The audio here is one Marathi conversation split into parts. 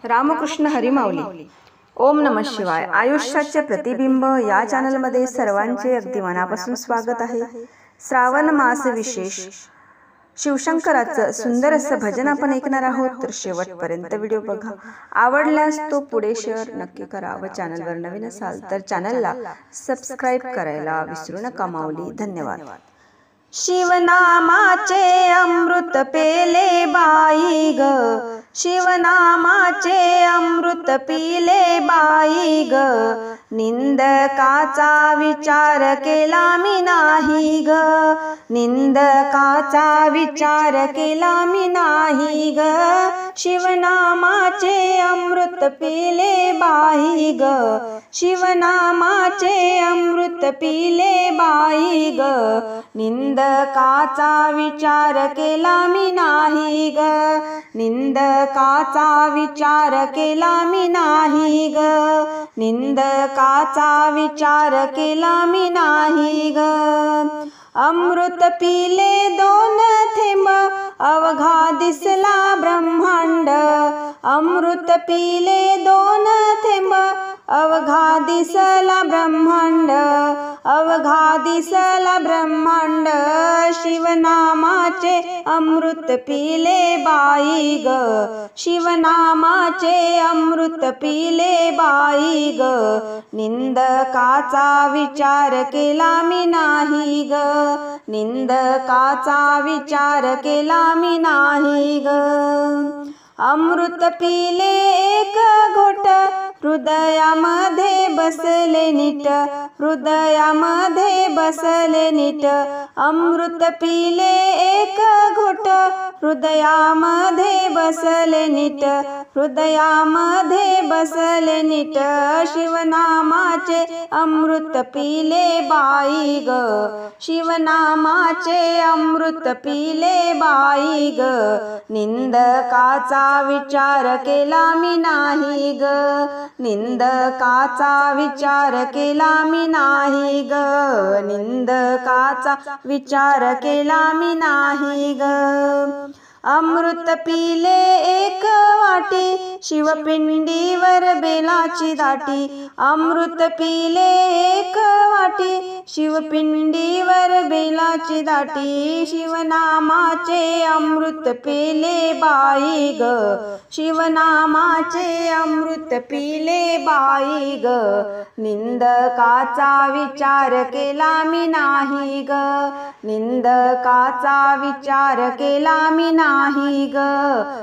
रामकृष्ण हरी माऊली. ओम नमः शिवाय. आयुष्याचे प्रतिबिंब या चॅनलमध्ये सर्वांचे अगदी मनापासून स्वागत आहे. श्रावण मास विशेष शिवशंकराचं सुंदर असं भजन आपण ऐकणार आहोत, तर शेवटपर्यंत व्हिडिओ बघा. आवडल्यास तो पुढे शेअर नक्की करा व चॅनलवर नवीन असाल तर चॅनलला सबस्क्राईब करायला विसरू नका माऊली. धन्यवाद. शिवनामाचे अमृत पेले बाई ग, शिवनामाचे अमृत पिले बाई ग, निंदकाचा विचार केला मी नाही ग, निंदकाचा विचार केला मी नाही ग, शिवनामाचे अमृत पिले बाई ग, शिवनामाचे अमृत पिले बाई ग, निंदकाचा विचार केला मी नाही ग, निंदकाचा विचार केला मी नाही ग, निंदकाचा विचार केला मी नाही ग. अमृत पिले दोन थेंब अवघा दिसला ब्रह्मांड, अमृत पिले दोन थेंब अवघा दिसला ब्रह्मांड, अवघा दिसला ब्रह्मांड, शिवनामाचे अमृत पिले बाई ग, शिवनामाचे अमृत पिले बाई ग, निंदकाचा विचार केला मी नाही ग, निंदकाचा विचार केला मी नाही ग. अमृत पिले एक घोट हृदयामध्ये बसले नीट, हृदयामध्ये बसले नीट, अमृत पिले एक घोट हृदयामध्ये बसले नीट, हृदयामध्ये बसले नीट, शिवनामाचे अमृत पिले बाई ग, शिवनामाचे अमृत पिले बाई ग, निंदकाचा विचार केला मी नाही ग, निंदकाचा विचार केला मी नाही ग, निंदकाचा विचार केला मी नाही ग. अमृत पिले एक वाटी शिवपिंडीवर बेलाची दाटी, अमृत पिले एक वाटी शिवपिंडीवर बेलाची दाटी, शिवनामाचे अमृत पिले बाई ग, शिवनामाचे अमृत पिले बाई ग, निंदकाचा विचार केला मी नाही ग, निंदकाचा विचार केला मी नाही ग,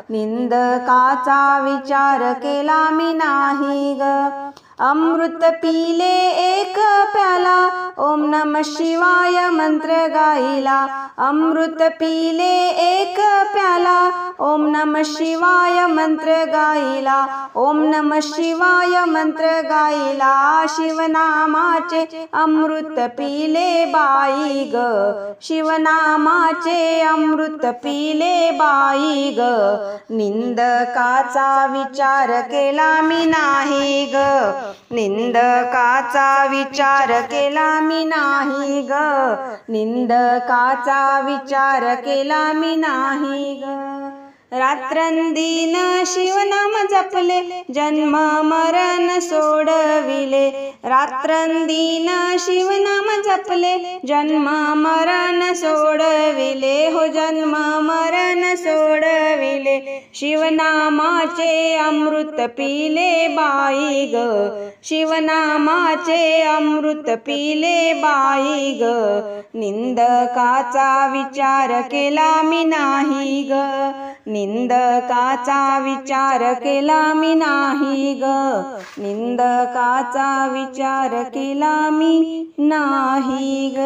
निंदकाचा विचार केला मी नाही ग. अमृत पिले एक प्याला ओम नमः शिवाय मंत्र गाईला, अमृत पिले एक प्याला ओम नमः शिवाय मंत्र गाईला, ओम नमः शिवाय मंत्र गाईला, शिवनामाचे अमृत पिले बाई ग, शिवनामाचे अमृत पिले बाई ग, निंदकाचा विचार केला मी नाही ग, निंदकाचा विचार केला मी नाही ग, निंदकाचा विचार केला मी नाही ग. रात्रंदिन शिवनाम जपले जन्म मरण सोडविले, रात्रंदिन शिवनाम जपले जन्म मरण सोडविले, हो जन्म मरण सोडविले, शिवनामाचे अमृत पिले बाई ग, शिवनामाचे अमृत पिले बाई ग, निंदकाचा विचार केला मी नाही ग, निंदकाचा विचार केला मी नाही ग, निंदकाचा विचार केला मी नाही ग.